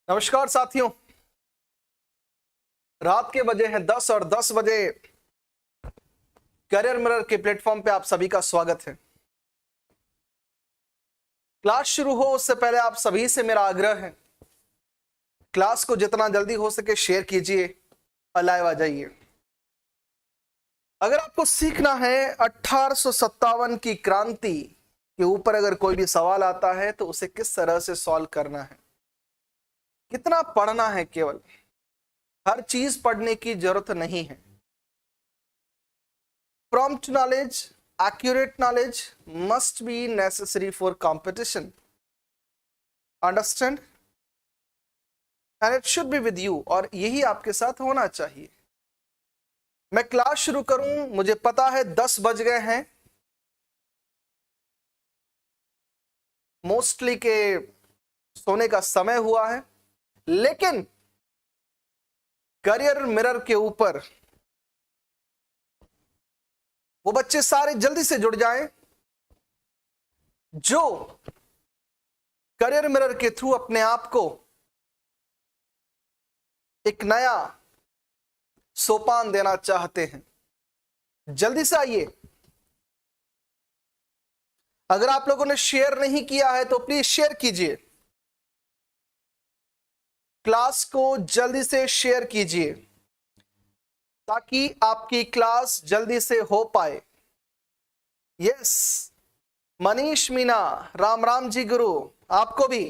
नमस्कार साथियों, रात के बजे हैं 10 और 10 बजे करियर मिरर के प्लेटफॉर्म पे आप सभी का स्वागत है। क्लास शुरू हो उससे पहले आप सभी से मेरा आग्रह है, क्लास को जितना जल्दी हो सके शेयर कीजिए और लाइव आ जाइए। अगर आपको सीखना है 1857 की क्रांति के ऊपर अगर कोई भी सवाल आता है तो उसे किस तरह से सॉल्व करना है, कितना पढ़ना है, केवल हर चीज पढ़ने की जरूरत नहीं है। Prompt knowledge, accurate knowledge must be necessary for competition. Understand? And it should be with you. और यही आपके साथ होना चाहिए। मैं क्लास शुरू करूं, मुझे पता है 10 बज गए हैं, मोस्टली के सोने का समय हुआ है, लेकिन करियर मिरर के ऊपर वो बच्चे सारे जल्दी से जुड़ जाएं जो करियर मिरर के थ्रू अपने आप को एक नया सोपान देना चाहते हैं। जल्दी से आइए। अगर आप लोगों ने शेयर नहीं किया है तो प्लीज शेयर कीजिए, क्लास को जल्दी से शेयर कीजिए ताकि आपकी क्लास जल्दी से हो पाए। यस, मनीष मीना, राम राम जी गुरु, आपको भी।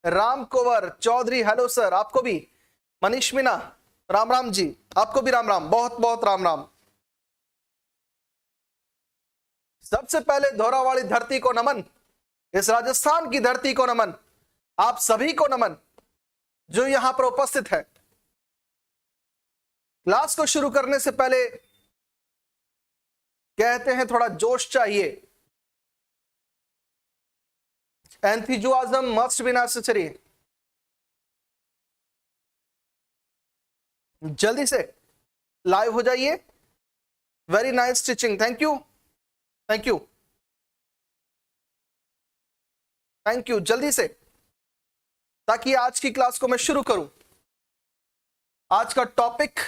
राम कुंवर चौधरी, हेलो सर, आपको भी। मनीष मीना, राम राम जी, आपको भी राम राम, बहुत बहुत राम राम। सबसे पहले धौरावाड़ी धरती को नमन, इस राजस्थान की धरती को नमन, आप सभी को नमन जो यहां पर उपस्थित है। क्लास को शुरू करने से पहले कहते हैं थोड़ा जोश चाहिए। Enthusiasm must be necessary. जल्दी से लाइव हो जाइए। Very nice teaching, thank you, thank you, thank you. जल्दी से, ताकि आज की क्लास को मैं शुरू करूं। आज का टॉपिक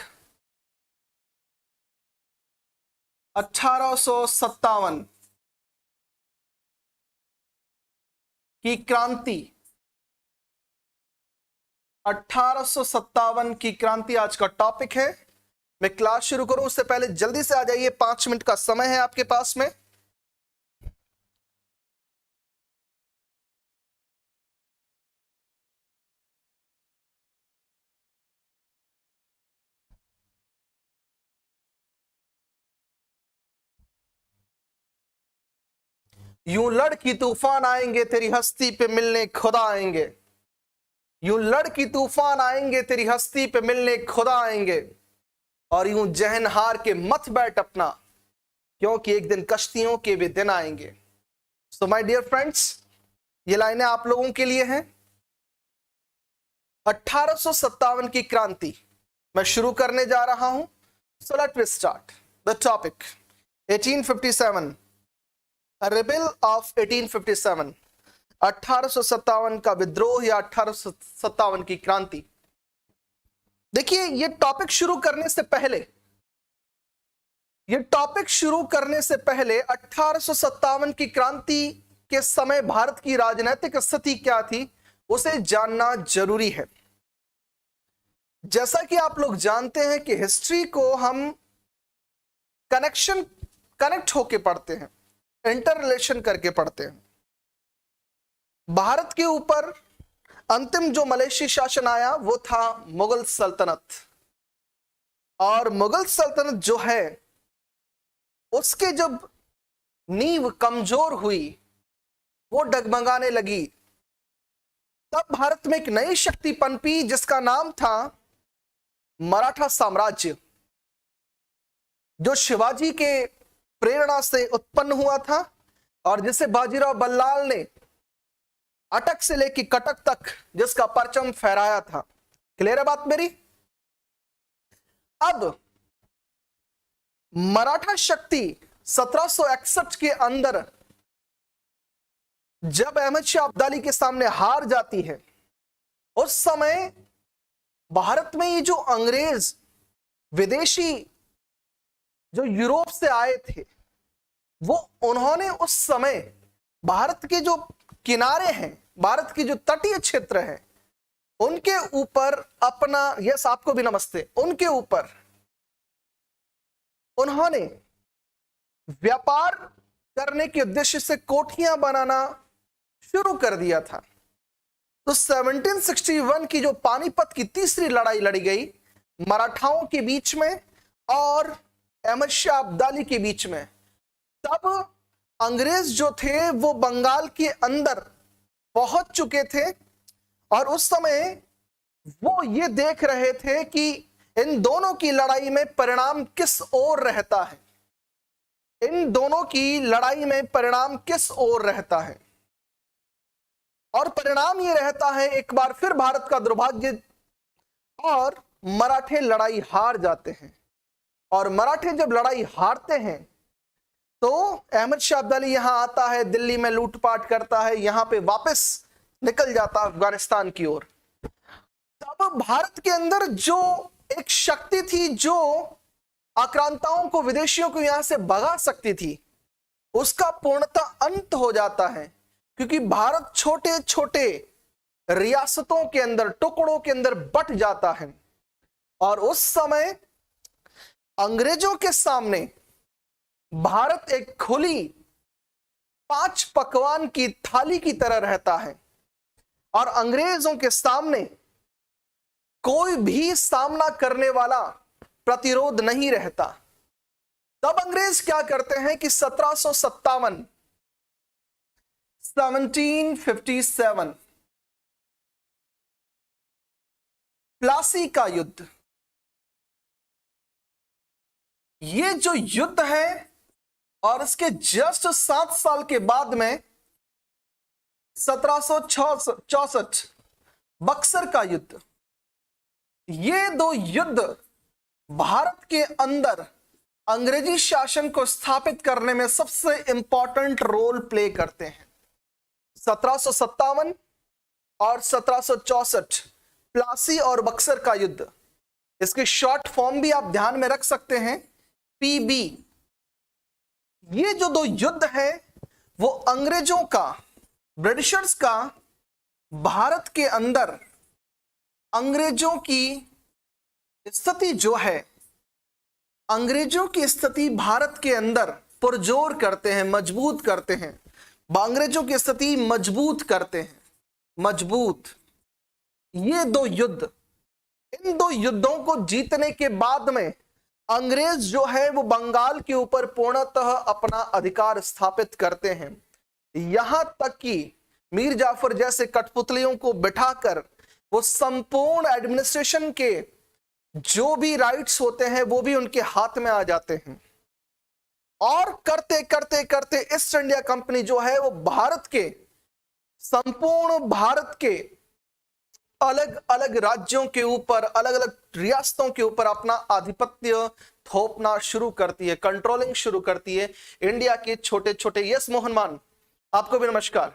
1857 की क्रांति। 1857 की क्रांति आज का टॉपिक है। मैं क्लास शुरू करूं उससे पहले जल्दी से आ जाइए, 5 मिनट का समय है आपके पास में। यूं लड़की तूफान आएंगे तेरी हस्ती पे मिलने खुदा आएंगे। यूं लड़की तूफान आएंगे तेरी हस्ती पे मिलने खुदा आएंगे। और यूं जहन हार के मत बैठ अपना, क्योंकि एक दिन कश्तियों के भी दिन आएंगे। सो माय डियर फ्रेंड्स, ये लाइनें आप लोगों के लिए हैं। 1857 की क्रांति मैं शुरू करने जा रहा हूं। So let we start the topic. 1857, rebel of 1857, 1857 का विद्रोह या 1857 की क्रांति। देखिए, ये टॉपिक शुरू करने से पहले 1857 की क्रांति के समय भारत की राजनीतिक स्थिति क्या थी उसे जानना जरूरी है। जैसा कि आप लोग जानते हैं कि हिस्ट्री को हम कनेक्ट होके पढ़ते हैं, इंटर रिलेशन करके पढ़ते हैं। भारत के ऊपर अंतिम जो मलेशिया शासन आया वो था मुगल सल्तनत, और मुगल सल्तनत जो है उसके जब नींव कमजोर हुई, वो डगमगाने लगी, तब भारत में एक नई शक्ति पनपी जिसका नाम था मराठा साम्राज्य, जो शिवाजी के प्रेरणा से उत्पन्न हुआ था और जिसे बाजीराव बल्लाल ने अटक से लेकर कटक तक जिसका परचम फहराया था। क्लियर है बात मेरी? अब मराठा शक्ति 1761 के अंदर जब अहमद शाह अब्दाली के सामने हार जाती है उस समय भारत में ये जो अंग्रेज विदेशी जो यूरोप से आए थे, वो उन्होंने उस समय भारत के जो किनारे हैं, भारत की जो तटीय क्षेत्र है, उनके ऊपर अपना, यस आपको भी नमस्ते, उनके ऊपर उन्होंने व्यापार करने के उद्देश्य से कोठियां बनाना शुरू कर दिया था। तो 1761 की जो पानीपत की तीसरी लड़ाई लड़ी गई मराठाओं के बीच में और अहमद शाह अब्दाली के बीच में, तब अंग्रेज जो थे वो बंगाल के अंदर पहुंच चुके थे और उस समय वो ये देख रहे थे कि इन दोनों की लड़ाई में परिणाम किस ओर रहता है, इन दोनों की लड़ाई में परिणाम किस ओर रहता है। और परिणाम ये रहता है, एक बार फिर भारत का दुर्भाग्य, और मराठे लड़ाई हार जाते हैं। और मराठे जब लड़ाई हारते हैं तो अहमद शाह अब्दाली यहां आता है, दिल्ली में लूटपाट करता है, यहां पे वापस निकल जाता अफगानिस्तान की ओर। तब भारत के अंदर जो एक शक्ति थी जो आक्रांताओं को, विदेशियों को यहां से भगा सकती थी, उसका पूर्णतः अंत हो जाता है, क्योंकि भारत छोटे छोटे रियासतों के अंदर, टुकड़ों के अंदर बट जाता है। और उस समय अंग्रेजों के सामने भारत एक खुली 5 पकवान की थाली की तरह रहता है और अंग्रेजों के सामने कोई भी सामना करने वाला प्रतिरोध नहीं रहता। तब अंग्रेज क्या करते हैं कि 1757 प्लासी का युद्ध, ये जो युद्ध है, और इसके जस्ट 7 साल के बाद में 1764 बक्सर का युद्ध, ये 2 युद्ध भारत के अंदर अंग्रेजी शासन को स्थापित करने में सबसे इंपॉर्टेंट रोल प्ले करते हैं। 1757 और 1764 प्लासी और बक्सर का युद्ध, इसकी शॉर्ट फॉर्म भी आप ध्यान में रख सकते हैं, पीबी। ये जो 2 युद्ध है वो अंग्रेजों का, ब्रिटिशर्स का भारत के अंदर अंग्रेजों की स्थिति जो है, अंग्रेजों की स्थिति भारत के अंदर पुरजोर करते हैं, मजबूत करते हैं, अंग्रेजों की स्थिति मजबूत करते हैं, मजबूत। ये 2 युद्ध, इन 2 युद्धों को जीतने के बाद में अंग्रेज जो है वो बंगाल के ऊपर पूर्णतः अपना अधिकार स्थापित करते हैं। यहां तक कि मीर जाफर जैसे कठपुतलियों को बिठाकर वो संपूर्ण एडमिनिस्ट्रेशन के जो भी राइट्स होते हैं वो भी उनके हाथ में आ जाते हैं। और करते करते करते ईस्ट इंडिया कंपनी जो है वो भारत के, संपूर्ण भारत के अलग अलग राज्यों के ऊपर, अलग अलग रियासतों के ऊपर अपना आधिपत्य थोपना शुरू करती है, कंट्रोलिंग शुरू करती है इंडिया के छोटे छोटे, यस मोहन मान आपको भी नमस्कार।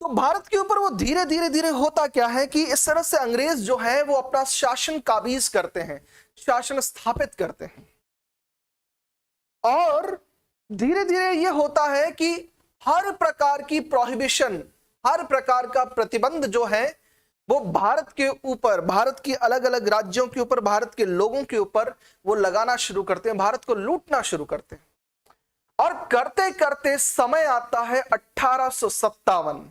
तो भारत के ऊपर वो धीरे धीरे धीरे होता क्या है कि इस तरह से अंग्रेज जो है वो अपना शासन काबीज करते हैं, शासन स्थापित करते हैं। और धीरे धीरे ये होता है कि हर प्रकार की प्रोहिबिशन, हर प्रकार का प्रतिबंध जो है वो भारत के ऊपर, भारत की अलग अलग राज्यों के ऊपर, भारत के लोगों के ऊपर वो लगाना शुरू करते हैं, भारत को लूटना शुरू करते हैं। और करते करते समय आता है 1857,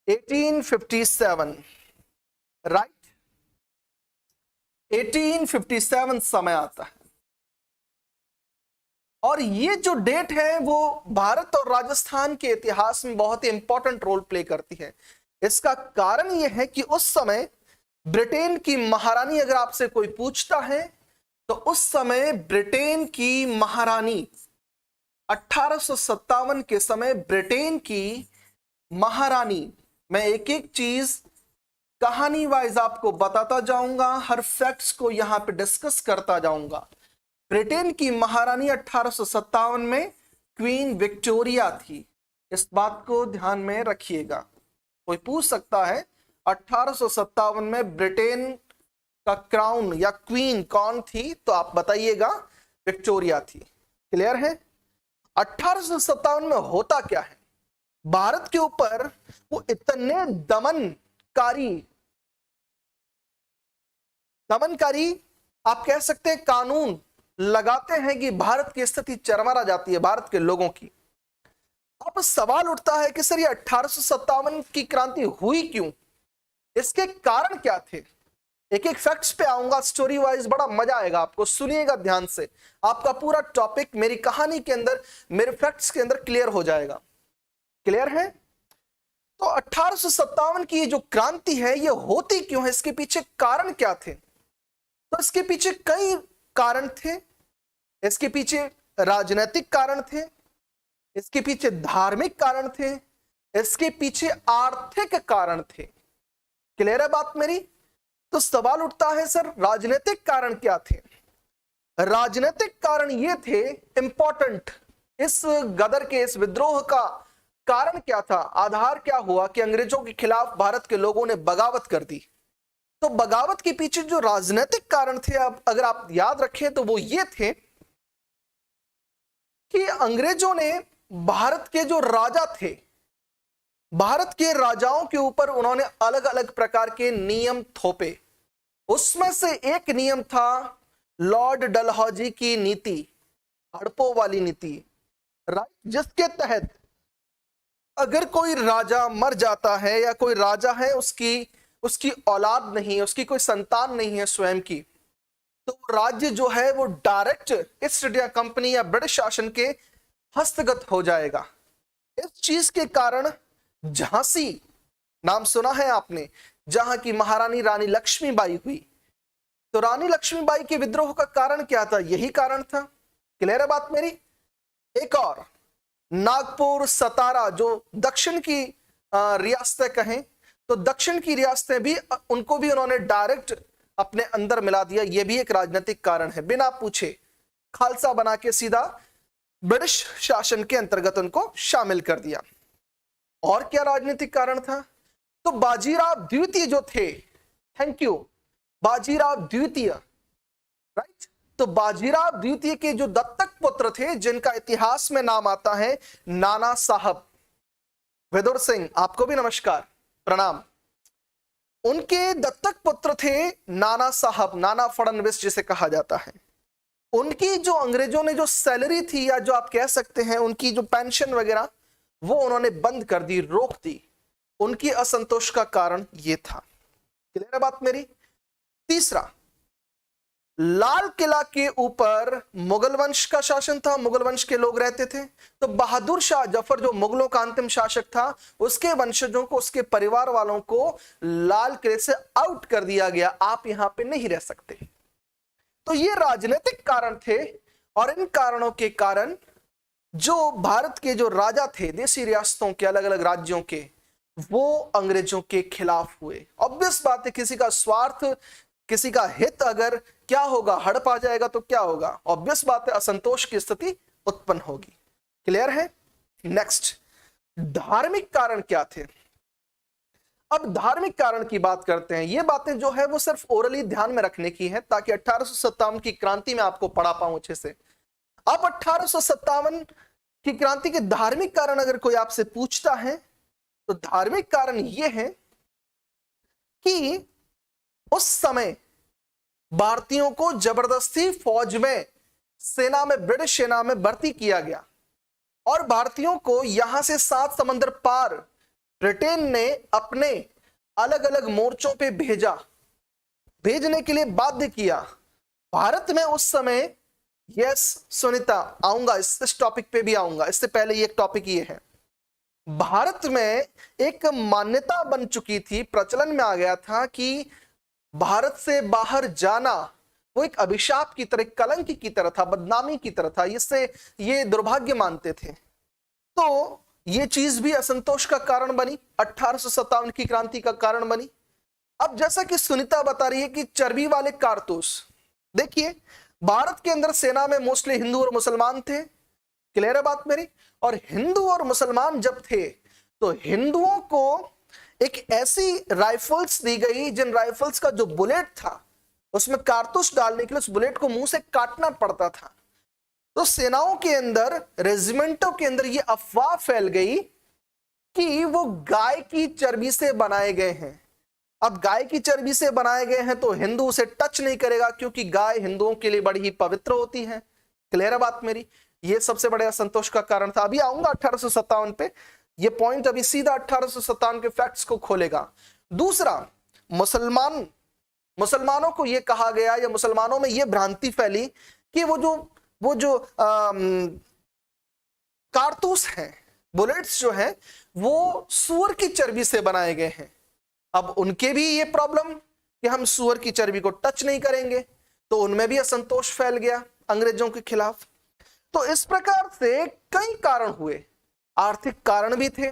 1857, राइट, 1857 समय आता है। और ये जो डेट है वो भारत और राजस्थान के इतिहास में बहुत ही इंपॉर्टेंट रोल प्ले करती है। इसका कारण यह है कि उस समय ब्रिटेन की महारानी, अगर आपसे कोई पूछता है तो उस समय ब्रिटेन की महारानी 1857 के समय ब्रिटेन की महारानी, मैं एक एक चीज कहानी वाइज आपको बताता जाऊंगा, हर फैक्ट्स को यहां पे डिस्कस करता जाऊंगा। ब्रिटेन की महारानी 1857 में क्वीन विक्टोरिया थी, इस बात को ध्यान में रखिएगा। कोई पूछ सकता है 1857 में ब्रिटेन का क्राउन या क्वीन कौन थी? तो आप बताइएगा, विक्टोरिया थी। क्लियर है? 1857 में होता क्या है, भारत के ऊपर वो इतने दमनकारी आप कह सकते हैं कानून लगाते हैं कि भारत की स्थिति चरमरा जाती है, भारत के लोगों की। अब सवाल उठता है कि सर ये 1857 की क्रांति हुई क्यों, इसके कारण क्या थे? एक एक फैक्ट्स पे आऊंगा, स्टोरी वाइज, बड़ा मजा आएगा आपको, सुनिएगा ध्यान से। आपका पूरा टॉपिक मेरी कहानी के अंदर, मेरे फैक्ट्स के अंदर क्लियर हो जाएगा। क्लियर है? तो 1857 की ये जो क्रांति है ये होती क्यों है, इसके पीछे कारण क्या थे? तो इसके पीछे कई कारण थे। इसके पीछे राजनीतिक कारण थे, इसके पीछे धार्मिक कारण थे, इसके पीछे आर्थिक कारण थे। क्लियर है बात मेरी? तो सवाल उठता है सर राजनीतिक कारण क्या थे? राजनीतिक कारण ये थे इंपॉर्टेंट, इस गदर के, इस विद्रोह का कारण क्या था, आधार क्या हुआ कि अंग्रेजों के खिलाफ भारत के लोगों ने बगावत कर दी। तो बगावत के पीछे जो राजनीतिक कारण थे, अब अगर आप याद रखें तो वो ये थे कि अंग्रेजों ने भारत के जो राजा थे, भारत के राजाओं के ऊपर उन्होंने अलग अलग प्रकार के नियम थोपे। उसमें से एक नियम था लॉर्ड डलहौजी की नीति, हड़पों वाली नीति, राइट, जिसके तहत अगर कोई राजा मर जाता है या कोई राजा है उसकी औलाद नहीं है, उसकी कोई संतान नहीं है स्वयं की, तो राज्य जो है वो डायरेक्ट ईस्ट इंडिया कंपनी या ब्रिटिश शासन के हस्तगत हो जाएगा। इस चीज के कारण झांसी, नाम सुना है आपने, जहां की महारानी रानी लक्ष्मीबाई हुई। तो रानी लक्ष्मीबाई के विद्रोह का कारण क्या था? यही कारण था। क्लियर है बात मेरी? एक और नागपुर, सतारा, जो दक्षिण की रियासतें कहें तो दक्षिण की रियासतें भी, उनको भी उन्होंने डायरेक्ट अपने अंदर मिला दिया। यह भी एक राजनीतिक कारण है, बिना पूछे खालसा बना के सीधा ब्रिटिश शासन के अंतर्गत उनको शामिल कर दिया। और क्या राजनीतिक कारण था? तो बाजीराव द्वितीय जो थे, थैंक यू, बाजीराव द्वितीय, राइट, तो बाजीराव द्वितीय के जो दत्तक पुत्र थे, जिनका इतिहास में नाम आता है नाना साहब, विदुर सिंह, आपको भी नमस्कार, प्रणाम। उनके दत्तक पुत्र थे नाना साहब, नाना फडणवीस जिसे कहा जाता है। उनकी जो अंग्रेजों ने जो सैलरी थी, या जो आप कह सकते हैं उनकी जो पेंशन वगैरह, वो उन्होंने बंद कर दी, रोक दी। उनकी असंतोष का कारण ये था। क्लियर है बात मेरी? तीसरा, लाल किला के ऊपर मुगल वंश का शासन था, मुगल वंश के लोग रहते थे। तो बहादुर शाह जफर जो मुगलों का अंतिम शासक था, उसके वंशजों को, उसके परिवार वालों को लाल किले से आउट कर दिया गया, आप यहां पे नहीं रह सकते। तो ये राजनीतिक कारण थे, और इन कारणों के कारण जो भारत के जो राजा थे देशी रियासतों के, अलग अलग राज्यों के, वो अंग्रेजों के खिलाफ हुए। ऑब्वियस बात है, किसी का स्वार्थ, किसी का हित अगर क्या होगा, हड़प आ जाएगा तो क्या होगा? ऑब्वियस बात है, असंतोष की स्थिति उत्पन्न होगी। क्लियर है? नेक्स्ट, धार्मिक कारण क्या थे? अब धार्मिक कारण की बात करते हैं। ये बातें जो है वो सिर्फ ओरली ध्यान में रखने की है, ताकि 1857 की क्रांति में आपको पढ़ा पाऊं अच्छे से। अब 1857 की क्रांति के धार्मिक कारण अगर कोई आपसे पूछता है, तो धार्मिक कारण यह है कि उस समय भारतीयों को जबरदस्ती फौज में, सेना में, ब्रिटिश सेना में भर्ती किया गया, और भारतीयों को यहां से 7 समंदर पार ब्रिटेन ने अपने अलग अलग मोर्चों पे भेजने के लिए बाध्य किया। भारत में उस समय, यस सुनीता, आऊंगा इस टॉपिक पे भी आऊंगा, इससे पहले ये टॉपिक ये है, भारत में एक मान्यता बन चुकी थी, प्रचलन में आ गया था कि भारत से बाहर जाना वो एक अभिशाप की तरह, कलंक की तरह था, बदनामी की तरह था, इससे ये दुर्भाग्य मानते थे। तो ये चीज भी असंतोष का कारण बनी, 1857 की क्रांति का कारण बनी। अब जैसा कि सुनीता बता रही है कि चर्बी वाले कारतूस, देखिए भारत के अंदर सेना में मोस्टली हिंदू और मुसलमान थे। क्लियर है बात मेरी? और हिंदू और मुसलमान जब थे, तो हिंदुओं को एक ऐसी राइफल्स दी गई जिन राइफल्स का जो बुलेट था उसमें कारतूस डालने के लिए उस बुलेट को मुंह से काटना पड़ता था। तो सेनाओं के अंदर, रेजिमेंटों के अंदर यह अफवाह फैल गई कि वो गाय की चर्बी से बनाए गए हैं। अब गाय की चर्बी से बनाए गए हैं तो हिंदू उसे टच नहीं करेगा, क्योंकि गाय हिंदुओं के लिए बड़ी ही पवित्र होती है। क्लियर है बात मेरी? ये सबसे बड़े असंतोष का कारण था। अभी आऊंगा 1857 पे, ये पॉइंट अभी सीधा 1857 के फैक्ट्स को खोलेगा। दूसरा, मुसलमानों को यह कहा गया, या मुसलमानों में यह भ्रांति फैली कि वो जो कारतूस हैं, बुलेट्स जो हैं, वो सूअर की चर्बी से बनाए गए हैं। अब उनके भी ये प्रॉब्लम कि हम सूअर की चर्बी को टच नहीं करेंगे, तो उनमें भी असंतोष फैल गया अंग्रेजों के खिलाफ। तो इस प्रकार से कई कारण हुए, आर्थिक कारण भी थे।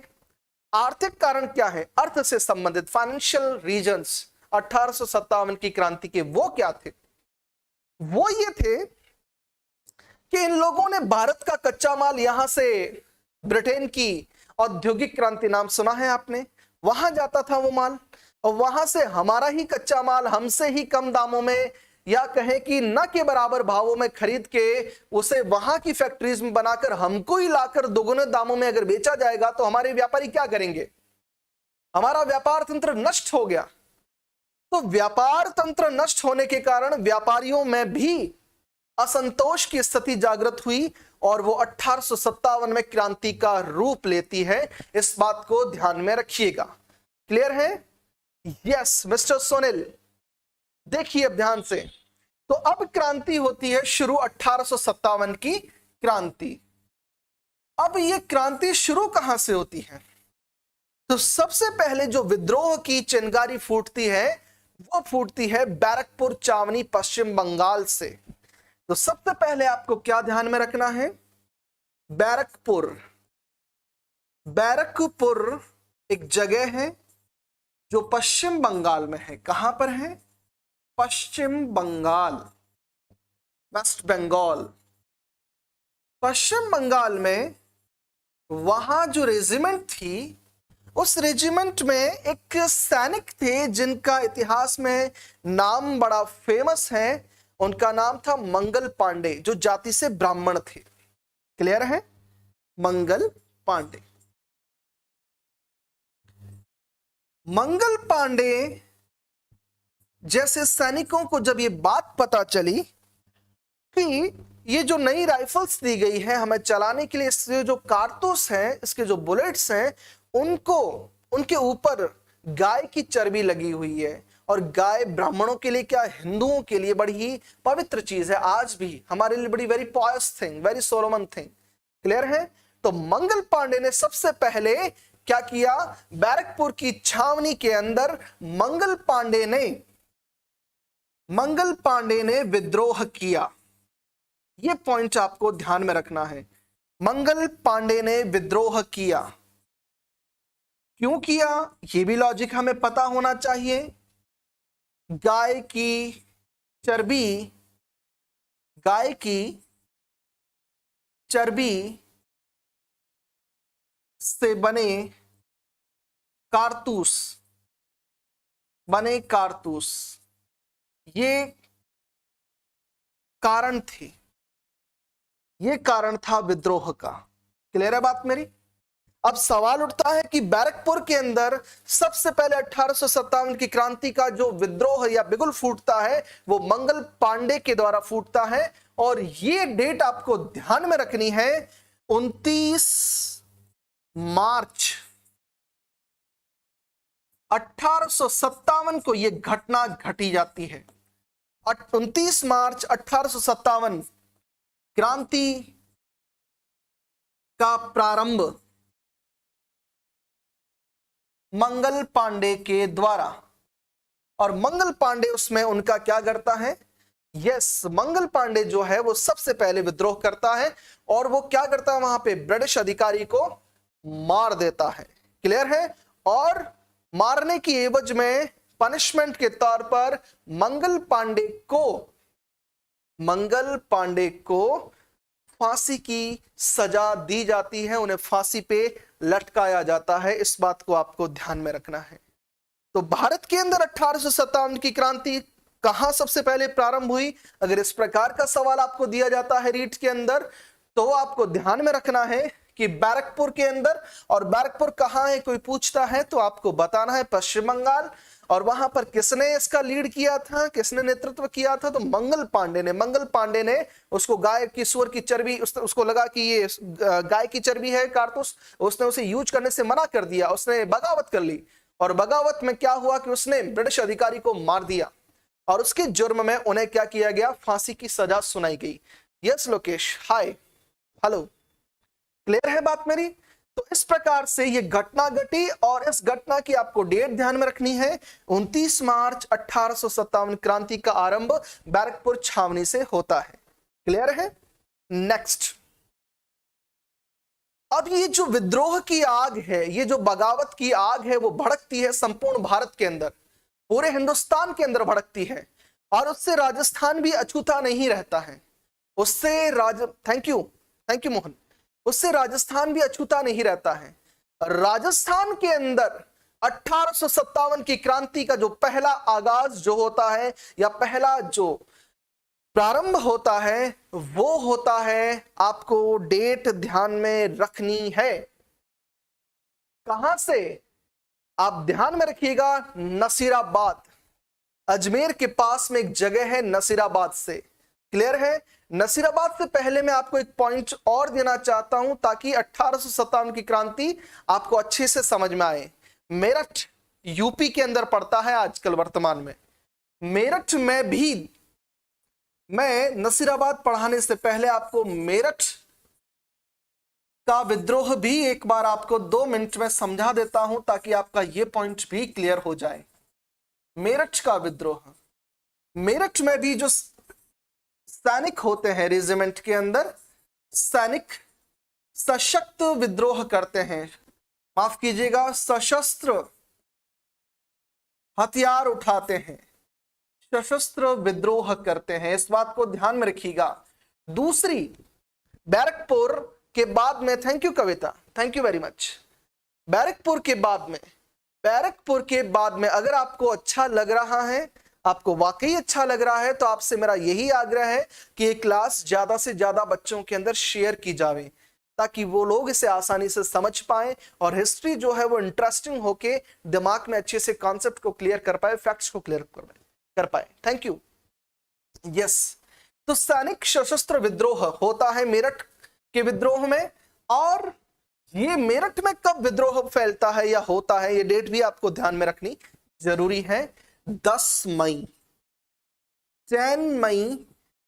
आर्थिक कारण क्या है? अर्थ से संबंधित फाइनेंशियल रीजंस 1857 की क्रांति के वो क्या थे? वो ये थे कि इन लोगों ने भारत का कच्चा माल, यहां से ब्रिटेन की औद्योगिक क्रांति नाम सुना है आपने, वहां जाता था वो माल, और वहां से हमारा ही कच्चा माल हमसे ही कम दामों में, या कहें कि न के बराबर भावों में खरीद के उसे वहां की फैक्ट्रीज में बनाकर हमको ही लाकर दोगुने दामों में अगर बेचा जाएगा तो हमारे व्यापारी क्या करेंगे? हमारा व्यापार तंत्र नष्ट हो गया। तो व्यापार तंत्र नष्ट होने के कारण व्यापारियों में भी असंतोष की स्थिति जागृत हुई, और वो 1857 में क्रांति का रूप लेती है। इस बात को ध्यान में रखिएगा। क्लियर है? यस मिस्टर सोनिल, देखिए अब ध्यान से। तो अब क्रांति होती है शुरू, 1857 की क्रांति। अब ये क्रांति शुरू कहां से होती है? तो सबसे पहले जो विद्रोह की चिंगारी फूटती है वो फूटती है बैरकपुर छावनी, पश्चिम बंगाल से। तो सबसे पहले आपको क्या ध्यान में रखना है? बैरकपुर एक जगह है जो पश्चिम बंगाल में है। कहां पर है? पश्चिम बंगाल, वेस्ट बंगाल। पश्चिम बंगाल में वहां जो रेजिमेंट थी, उस रेजिमेंट में एक सैनिक थे जिनका इतिहास में नाम बड़ा फेमस है। उनका नाम था मंगल पांडे, जो जाति से ब्राह्मण थे। क्लियर है? मंगल पांडे। मंगल पांडे जैसे सैनिकों को जब ये बात पता चली कि ये जो नई राइफल्स दी गई है हमें चलाने के लिए, इसके जो कारतूस हैं, इसके जो बुलेट्स हैं, उनके ऊपर गाय की चर्बी लगी हुई है, और गाय ब्राह्मणों के लिए क्या, हिंदुओं के लिए बड़ी ही पवित्र चीज है। आज भी हमारे लिए बड़ी very pious thing, very solemn thing. Clear है? तो मंगल पांडे ने सबसे पहले क्या किया? बैरकपुर की छावनी के अंदर मंगल पांडे ने विद्रोह किया। यह पॉइंट आपको ध्यान में रखना है। मंगल पांडे ने विद्रोह किया। क्यों किया? यह भी लॉजिक हमें पता होना चाहिए। गाय की चर्बी से बने कारतूस, ये कारण था विद्रोह का। क्लियर है बात मेरी? अब सवाल उठता है कि बैरकपुर के अंदर सबसे पहले 1857 की क्रांति का जो विद्रोह या बिगुल फूटता है वो मंगल पांडे के द्वारा फूटता है, और ये डेट आपको ध्यान में रखनी है। 29 मार्च 1857 को यह घटना घटी जाती है। 29 मार्च 1857 क्रांति का प्रारंभ मंगल पांडे के द्वारा। और मंगल पांडे उसमें उनका क्या करता है? यस, मंगल पांडे जो है वो सबसे पहले विद्रोह करता है, और वो क्या करता है? वहां पे ब्रिटिश अधिकारी को मार देता है। क्लियर है? और मारने की एवज में पनिशमेंट के तौर पर मंगल पांडे को फांसी की सजा दी जाती है, उन्हें फांसी पे लटकाया जाता है। इस बात को आपको ध्यान में रखना है। तो भारत के अंदर 1857 की क्रांति कहां सबसे पहले प्रारंभ हुई? अगर इस प्रकार का सवाल आपको दिया जाता है रीट के अंदर, तो आपको ध्यान में रखना है कि बैरकपुर के अंदर, और बैरकपुर कहां है कोई पूछता है तो आपको बताना है पश्चिम बंगाल। और वहां पर किसने इसका लीड किया था, किसने नेतृत्व किया था? तो मंगल पांडे ने उसको गाय की सुअर की चर्बी, उसको लगा कि ये गाय की चर्बी है कारतूस, उसने उसे यूज करने से मना कर दिया, उसने बगावत कर ली। और बगावत में क्या हुआ कि उसने ब्रिटिश अधिकारी को मार दिया, और उसके जुर्म में उन्हें क्या किया गया? फांसी की सजा सुनाई गई। यस लोकेश, हाय, हेलो, क्लियर है बात मेरी? तो इस प्रकार से ये घटना घटी, और इस घटना की आपको डेट ध्यान में रखनी है। 29 मार्च 1857 क्रांति का आरंभ बैरकपुर छावनी से होता है। क्लियर है? नेक्स्ट, अब ये जो विद्रोह की आग है, ये जो बगावत की आग है, वो भड़कती है संपूर्ण भारत के अंदर, पूरे हिंदुस्तान के अंदर भड़कती है, और उससे राजस्थान भी अछूता नहीं रहता है। थैंक यू मोहन, उससे राजस्थान भी अछूता नहीं रहता है। राजस्थान के अंदर 1857 की क्रांति का जो पहला आगाज जो होता है, या पहला जो प्रारंभ होता है, वो होता है, आपको डेट ध्यान में रखनी है। कहां से? आप ध्यान में रखिएगा, नसीराबाद, अजमेर के पास में एक जगह है नसीराबाद से। क्लियर है? नसीराबाद से पहले मैं आपको एक पॉइंट और देना चाहता हूं, ताकि 1857 की क्रांति आपको अच्छे से समझ में आए। मेरठ यूपी के अंदर पड़ता है आजकल वर्तमान में। मेरठ में भी मैं नसीराबाद पढ़ाने से पहले आपको मेरठ का विद्रोह भी एक बार आपको 2 मिनट में समझा देता हूं, ताकि आपका यह पॉइंट भी क्लियर हो जाए। मेरठ का विद्रोह, मेरठ में भी जो सैनिक होते हैं रेजिमेंट के अंदर, सैनिक सशक्त विद्रोह करते हैं, माफ कीजिएगा, सशस्त्र हथियार उठाते हैं, सशस्त्र विद्रोह करते हैं। इस बात को ध्यान में रखिएगा। दूसरी, बैरकपुर के बाद में, thank you Kavita, thank you very much. Barrackpore के बाद में अगर आपको अच्छा लग रहा है, आपको वाकई अच्छा लग रहा है, तो आपसे मेरा यही आग्रह है कि ये क्लास ज्यादा से ज्यादा बच्चों के अंदर शेयर की जावे, ताकि वो लोग इसे आसानी से समझ पाएं, और हिस्ट्री जो है वो इंटरेस्टिंग होके दिमाग में अच्छे से कॉन्सेप्ट को क्लियर कर पाए, फैक्ट्स को क्लियर कर पाए। Thank you. यस, तो सैनिक सशस्त्र विद्रोह होता है मेरठ के विद्रोह में। और ये मेरठ में कब विद्रोह फैलता है या होता है, ये डेट भी आपको ध्यान में रखनी जरूरी है। 10 मई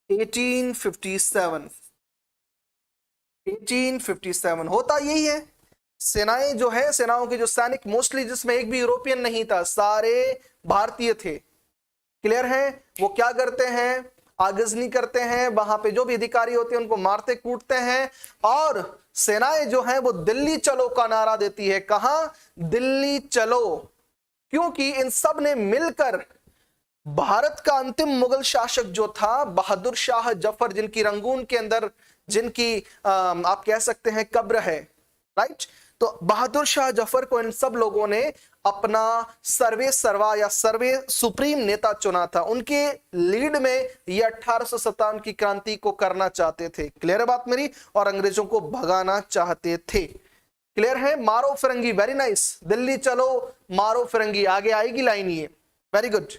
1857 होता यही है। सेनाएं जो है, सेनाओं के जो सैनिक मोस्टली, जिसमें एक भी यूरोपियन नहीं था, सारे भारतीय थे। क्लियर है? वो क्या करते हैं? आगजनी करते हैं, वहां पे जो भी अधिकारी होते हैं उनको मारते कूटते हैं, और सेनाएं जो हैं वो दिल्ली चलो का नारा देती है। कहां? दिल्ली चलो, क्योंकि इन सब ने मिलकर भारत का अंतिम मुगल शासक जो था बहादुर शाह जफर, जिनकी रंगून के अंदर, जिनकी आप कह सकते हैं कब्र है, राइट? तो बहादुर शाह जफर को इन सब लोगों ने अपना सर्वे सर्वा या सर्वे सुप्रीम नेता चुना था। उनके लीड में ये 1857 की क्रांति को करना चाहते थे। क्लियर है बात मेरी? और अंग्रेजों को भगाना चाहते थे। क्लियर है? मारो फिरंगी, वेरी नाइस। दिल्ली चलो, मारो फिरंगी, आगे आएगी लाइन ये, वेरी गुड।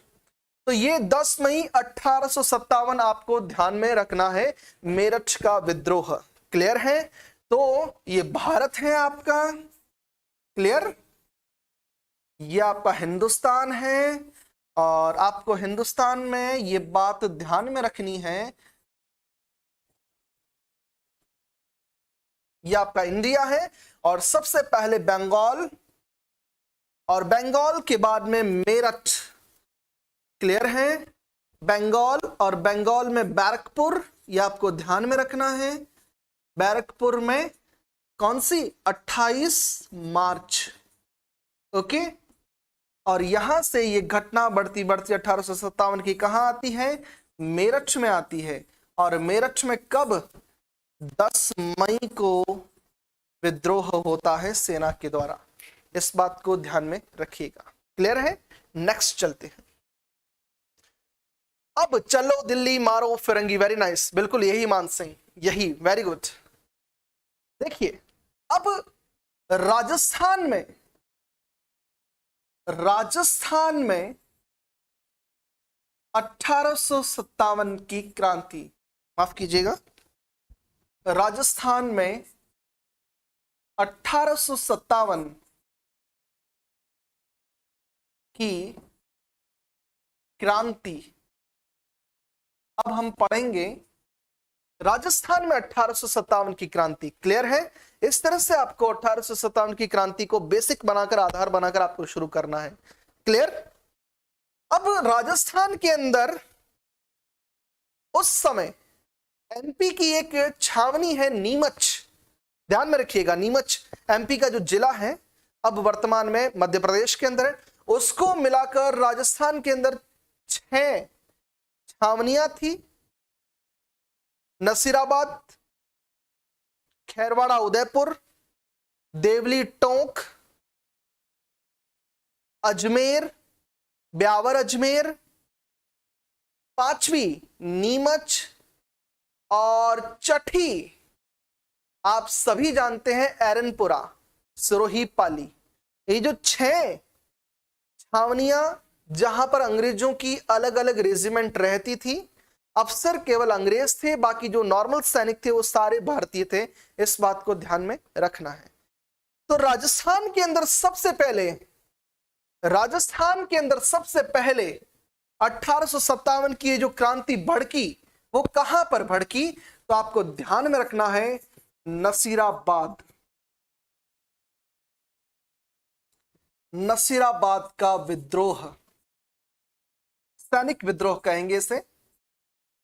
तो ये 10 मई 1857 आपको ध्यान में रखना है, मेरठ का विद्रोह। क्लियर है? तो ये भारत है आपका, क्लियर? ये आपका हिंदुस्तान है, और आपको हिंदुस्तान में ये बात ध्यान में रखनी है, ये आपका इंडिया है, और सबसे पहले बंगाल, और बंगाल के बाद में मेरठ। क्लियर है? बंगाल, और बंगाल में बैरकपुर, ये आपको ध्यान में रखना है। बैरकपुर में कौन सी? 28 मार्च। ओके, और यहां से ये घटना बढ़ती बढ़ती 1857 की कहां आती है? मेरठ में आती है। और मेरठ में कब? 10 मई को विद्रोह होता है सेना के द्वारा। इस बात को ध्यान में रखिएगा। क्लियर है? नेक्स्ट चलते हैं। अब चलो दिल्ली मारो फिरंगी, वेरी नाइस, बिल्कुल यही मान सिंह, यही, वेरी गुड। देखिए अब राजस्थान में 1857 की क्रांति, माफ कीजिएगा, राजस्थान में 1857 की क्रांति, अब हम पढ़ेंगे राजस्थान में 1857 की क्रांति। क्लियर है? इस तरह से आपको 1857 की क्रांति को बेसिक बनाकर, आधार बनाकर आपको शुरू करना है। क्लियर? अब राजस्थान के अंदर उस समय एमपी की एक छावनी है नीमच, ध्यान में रखिएगा, नीमच एमपी का जो जिला है, अब वर्तमान में मध्य प्रदेश के अंदर है, उसको मिलाकर राजस्थान के अंदर 6 छावनियां थी। नसीराबाद, खैरवाड़ा उदयपुर, देवली टोंक, अजमेर, ब्यावर अजमेर, 5वीं नीमच, और छठी आप सभी जानते हैं एरनपुरा, सिरोही पाली। ये जो 6 छावनियां जहां पर अंग्रेजों की अलग अलग रेजिमेंट रहती थी, अफसर केवल अंग्रेज थे, बाकी जो नॉर्मल सैनिक थे वो सारे भारतीय थे। इस बात को ध्यान में रखना है। तो राजस्थान के अंदर सबसे पहले 1857 की जो क्रांति भड़की, वो कहां पर भड़की? तो आपको ध्यान में रखना है नसीराबाद, नसीराबाद का विद्रोह, सैनिक विद्रोह कहेंगे इसे,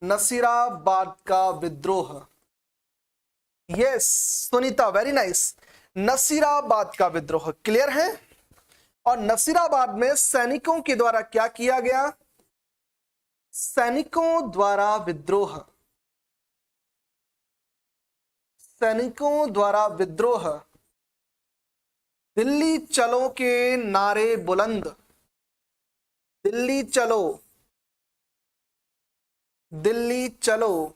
नसीराबाद का विद्रोह। Yes Sunita, very nice, Nasirabad का विद्रोह। क्लियर है? और नसीराबाद में सैनिकों के द्वारा क्या किया गया? सैनिकों द्वारा विद्रोह, सैनिकों द्वारा विद्रोह, दिल्ली चलो के नारे बुलंद, दिल्ली चलो, दिल्ली चलो,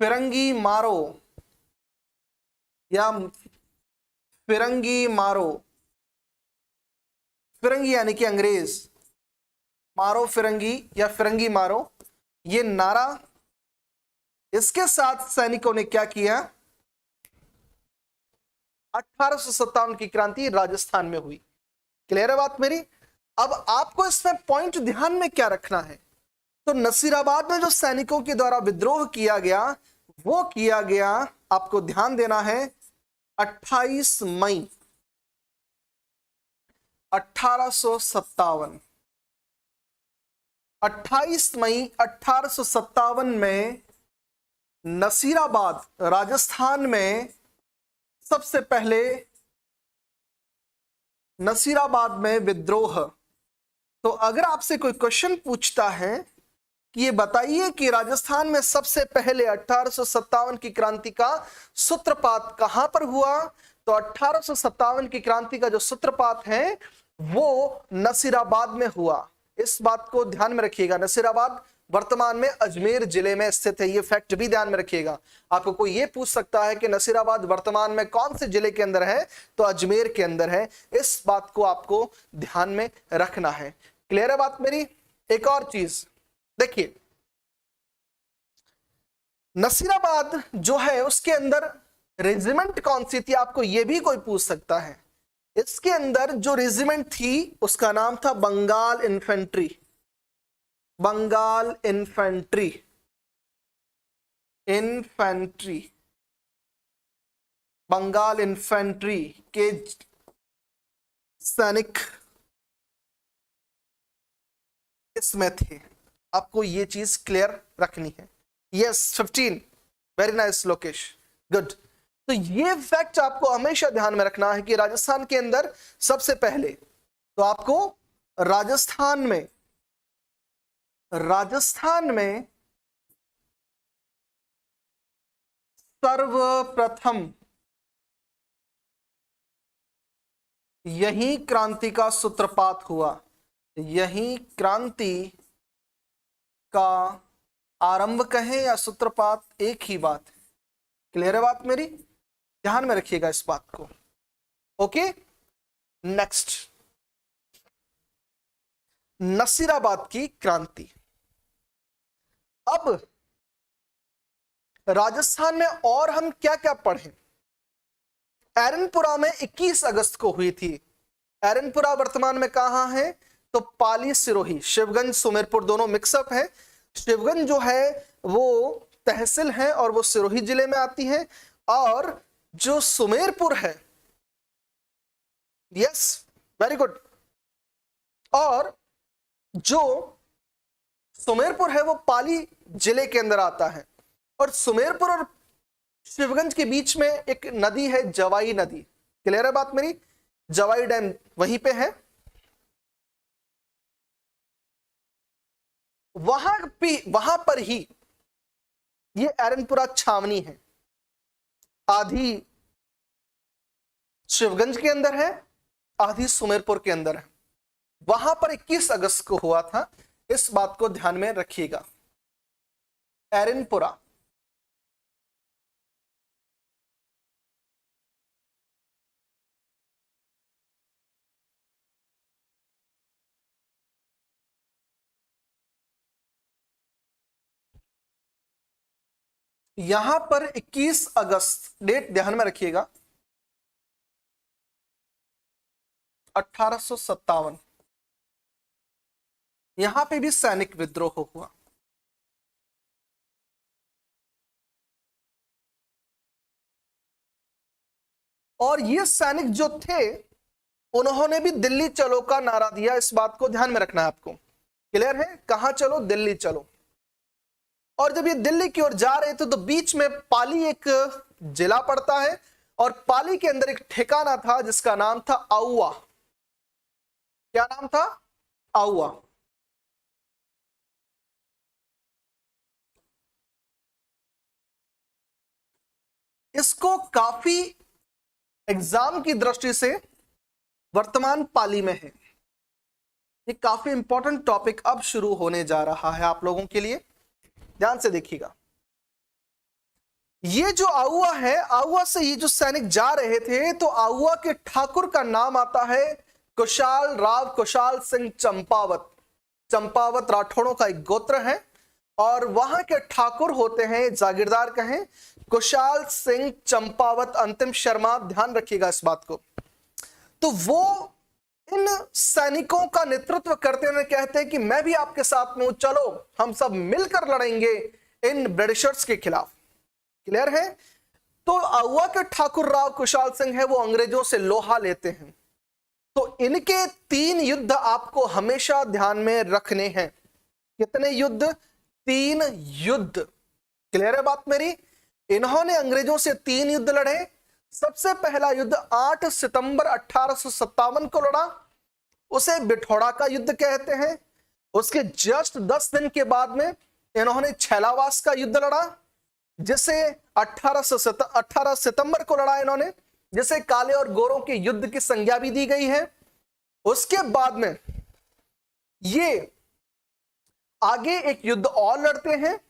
फिरंगी मारो या फिरंगी मारो, फिरंगी यानी कि अंग्रेज, मारो फिरंगी या फिरंगी मारो, ये नारा, इसके साथ सैनिकों ने क्या किया? 1857 की क्रांति राजस्थान में हुई। क्लियर है बात मेरी? अब आपको इसमें पॉइंट ध्यान में क्या रखना है? तो नसीराबाद में जो सैनिकों के द्वारा विद्रोह किया गया, वो किया गया, आपको ध्यान देना है, 28 मई 1857, 28 मई 1857 में नसीराबाद राजस्थान में सबसे पहले नसीराबाद में विद्रोह। तो अगर आपसे कोई क्वेश्चन पूछता है कि ये बताइए कि राजस्थान में सबसे पहले 1857 की क्रांति का सूत्रपात कहां पर हुआ, तो 1857 की क्रांति का जो सूत्रपात है वो नसीराबाद में हुआ। इस बात को ध्यान में रखिएगा। नसीराबाद वर्तमान में अजमेर जिले में स्थित है, ये फैक्ट भी ध्यान में रखिएगा। आपको कोई ये पूछ सकता है कि नसीराबाद वर्तमान में कौन से जिले के अंदर है, तो अजमेर के अंदर है। इस बात को आपको ध्यान में रखना है। क्लियर है बात मेरी? एक और चीज देखिए, नसीराबाद जो है उसके अंदर रेजिमेंट कौन सी थी, आपको यह भी कोई पूछ सकता है। इसके अंदर जो रेजिमेंट थी उसका नाम था Bengal infantry, Bengal infantry, infantry, Bengal infantry के सैनिक इसमें थे। आपको ये चीज क्लियर रखनी है। Yes 15, very nice Lokesh, good. तो ये फैक्ट आपको हमेशा ध्यान में रखना है कि राजस्थान के अंदर सबसे पहले, तो आपको राजस्थान में सर्वप्रथम यही क्रांति का सूत्रपात हुआ, यही क्रांति का आरंभ कहें या सूत्रपात, एक ही बात है। क्लियर है बात मेरी? ध्यान में रखिएगा इस बात को। ओके, नेक्स्ट, नसीराबाद की क्रांति। अब राजस्थान में और हम क्या क्या पढ़े? एरनपुरा में 21 अगस्त को हुई थी। एरनपुरा वर्तमान में कहां है? तो पाली सिरोही, शिवगंज सुमेरपुर दोनों मिक्सअप है। शिवगंज जो है वो तहसील है और वो सिरोही जिले में आती है, और जो सुमेरपुर है, यस वेरी गुड, और जो सुमेरपुर है वो पाली जिले के अंदर आता है। और सुमेरपुर और शिवगंज के बीच में एक नदी है, जवाई नदी। क्लियर है बात मेरी? जवाई डैम वहीं पे है। वहां पर ही ये एरनपुरा छावनी है। आधी शिवगंज के अंदर है, आधी सुमेरपुर के अंदर है। वहां पर 21 अगस्त को हुआ था, इस बात को ध्यान में रखिएगा। एरनपुरा, यहां पर 21 अगस्त डेट ध्यान में रखिएगा, 1857, यहां पे भी सैनिक विद्रोह हुआ। और ये सैनिक जो थे उन्होंने भी दिल्ली चलो का नारा दिया। इस बात को ध्यान में रखना है आपको। क्लियर है? कहां चलो? दिल्ली चलो। और जब ये दिल्ली की ओर जा रहे थे तो बीच में पाली एक जिला पड़ता है, और पाली के अंदर एक ठिकाना था जिसका नाम था आउआ। क्या नाम था? आउआ। इसको काफी एग्जाम की दृष्टि से वर्तमान पाली में है। ये काफी इंपॉर्टेंट टॉपिक अब शुरू होने जा रहा है आप लोगों के लिए, ध्यान से देखिएगा। ये जो आउआ है, आउआ से ये जो सैनिक जा रहे थे, तो आउआ के ठाकुर का नाम आता है कुशाल राव कुशाल सिंह चंपावत। चंपावत राठौड़ों का एक गोत्र है, और वहां के ठाकुर होते हैं, जागीरदार कहें, कुशाल सिंह चंपावत अंतिम शर्मा। ध्यान रखिएगा इस बात को। तो वो इन सैनिकों का नेतृत्व करते हुए कहते हैं कि मैं भी आपके साथ में हूं, चलो हम सब मिलकर लड़ेंगे इन ब्रिटिशर्स के खिलाफ। क्लियर है? तो आउआ के ठाकुर राव कुशाल सिंह है, वो अंग्रेजों से लोहा लेते हैं। तो इनके 3 युद्ध आपको हमेशा ध्यान में रखने हैं। कितने युद्ध? 3 युद्ध। क्लियर है बात मेरी? इन्होंने अंग्रेजों से 3 युद्ध लड़े। सबसे पहला युद्ध 8 सितंबर 1857 को लड़ा, उसे बिठौड़ा का युद्ध कहते हैं। उसके जस्ट 10 दिन के बाद में इन्होंने छैलावास का युद्ध लड़ा, जिसे 18 सितंबर को लड़ा इन्होंने, जिसे काले और गोरों के युद्ध की संज्ञा भी दी गई है। उसके बाद में ये आगे एक युद्ध और लड़ते हैं,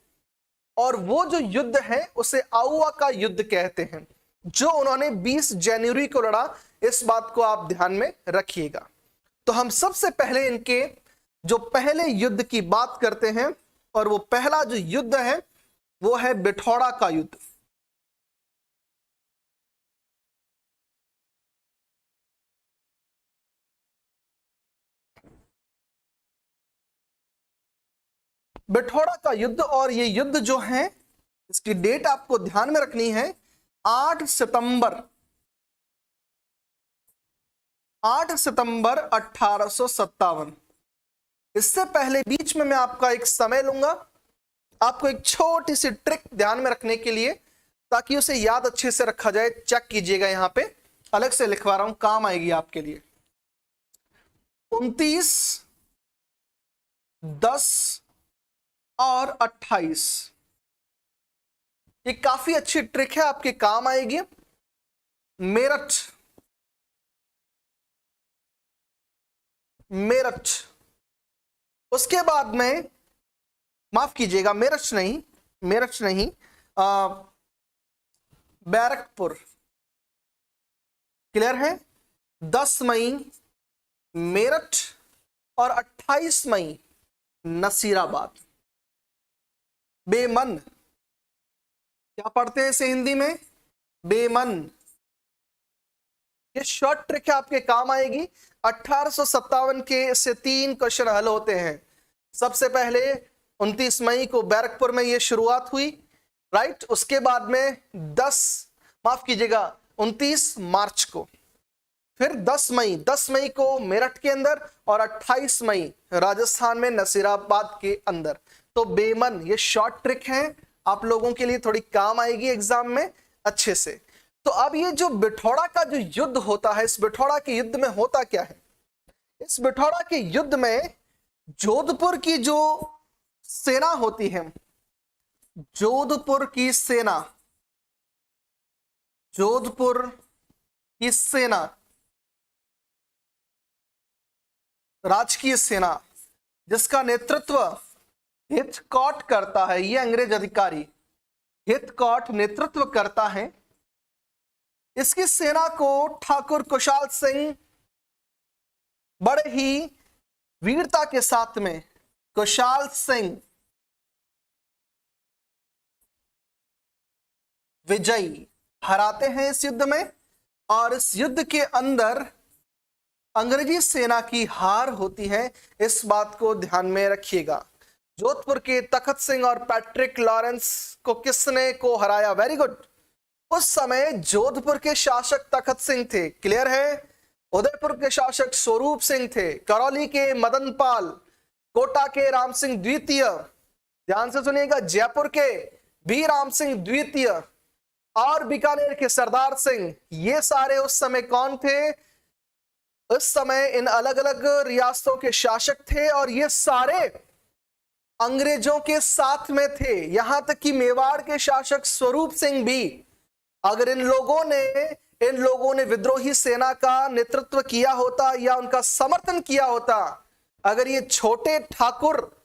और वो जो युद्ध है उसे आउआ का युद्ध कहते हैं, जो उन्होंने 20 जनवरी को लड़ा। इस बात को आप ध्यान में रखिएगा। तो हम सबसे पहले इनके जो पहले युद्ध की बात करते हैं, और वो पहला जो युद्ध है वो है बिठौड़ा का युद्ध। बिठौड़ा का युद्ध, और ये युद्ध जो है इसकी डेट आपको ध्यान में रखनी है, 8 सितंबर 1857। इससे पहले बीच में मैं आपका एक समय लूंगा, आपको एक छोटी सी ट्रिक ध्यान में रखने के लिए, ताकि उसे याद अच्छे से रखा जाए। चेक कीजिएगा, यहां पे अलग से लिखवा रहा हूं, काम आएगी आपके लिए। 29, 10 और 28, ये काफी अच्छी ट्रिक है, आपके काम आएगी। मेरठ मेरठ। उसके बाद में, माफ कीजिएगा, मेरठ नहीं, बैरकपुर। क्लियर है? 10 मई मेरठ और 28 मई नसीराबाद। बेमन, क्या पढ़ते हैं इसे हिंदी में? बेमन। ये शॉर्ट ट्रिक है, आपके काम आएगी। 1857 के से 3 क्वेश्चन हल होते हैं। सबसे पहले 29 मई को बैरकपुर में ये शुरुआत हुई, राइट। उसके बाद में 29 मार्च को, फिर 10 मई को मेरठ के अंदर और 28 मई राजस्थान में नसीराबाद के अंदर। तो बेमन, ये शॉर्ट ट्रिक है, आप लोगों के लिए थोड़ी काम आएगी एग्जाम में अच्छे से। तो अब ये जो बिठौड़ा का जो युद्ध होता है, इस बिठौड़ा के युद्ध में होता क्या है? इस बिठौड़ा के युद्ध में जोधपुर की जो सेना होती है, जोधपुर की सेना, जोधपुर की सेना, राजकीय सेना, जिसका नेतृत्व हिथकॉट करता है, ये अंग्रेज अधिकारी हिथकॉट नेतृत्व करता है। इसकी सेना को ठाकुर कुशाल सिंह बड़े ही वीरता के साथ में, कुशाल सिंह विजयी हराते हैं इस युद्ध में। और इस युद्ध के अंदर अंग्रेजी सेना की हार होती है, इस बात को ध्यान में रखिएगा। जोधपुर के तखत सिंह और पैट्रिक लॉरेंस को किसने को हराया? Very good. उस समय जोधपुर के शासक तखत सिंह थे, क्लियर है। उदयपुर के शासक स्वरूप सिंह थे, करौली के मदन पाल, कोटा के राम सिंह द्वितीय, ध्यान से सुनिएगा, जयपुर के भी राम सिंह द्वितीय और बीकानेर के सरदार सिंह, ये सारे उस समय कौन थे? उस समय इन अलग अलग रियासतों के शासक थे और ये सारे अंग्रेजों के साथ में थे। यहां तक कि मेवाड़ के शासक स्वरूप सिंह भी, अगर इन लोगों ने विद्रोही सेना का नेतृत्व किया होता या उनका समर्थन किया होता, अगर ये छोटे ठाकुर